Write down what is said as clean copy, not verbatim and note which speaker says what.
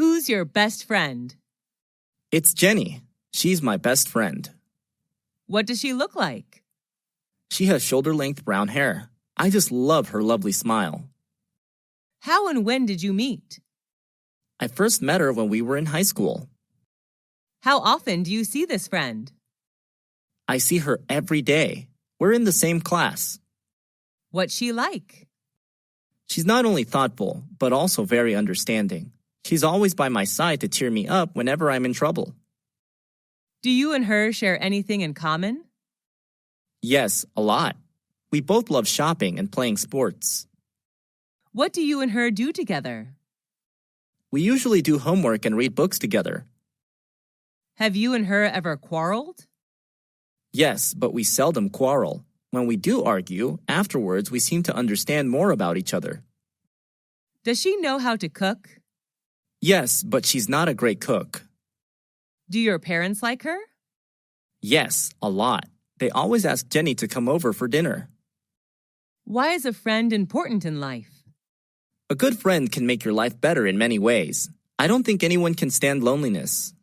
Speaker 1: Who's your best friend?
Speaker 2: It's Jenny. She's my best friend.
Speaker 1: What does she look like?
Speaker 2: She has shoulder-length brown hair. I just love her lovely smile.
Speaker 1: How and when did you meet?
Speaker 2: I first met her when we were in high school.
Speaker 1: How often do you see this friend?
Speaker 2: I see her every day. We're in the same class.
Speaker 1: What's she like?
Speaker 2: She's not only thoughtful, but also very understanding. She's always by my side to cheer me up whenever I'm in trouble.
Speaker 1: Do you and her share anything in common?
Speaker 2: Yes, a lot. We both love shopping and playing sports.
Speaker 1: What do you and her do together?
Speaker 2: We usually do homework and read books together.
Speaker 1: Have you and her ever quarreled?
Speaker 2: Yes, but we seldom quarrel. When we do argue, afterwards we seem to understand more about each other.
Speaker 1: Does she know how to cook?
Speaker 2: Yes, but she's not a great cook.
Speaker 1: Do your parents like her?
Speaker 2: Yes, a lot. They always ask Jenny to come over for dinner.
Speaker 1: Why is a friend important in life?
Speaker 2: A good friend can make your life better in many ways. I don't think anyone can stand loneliness.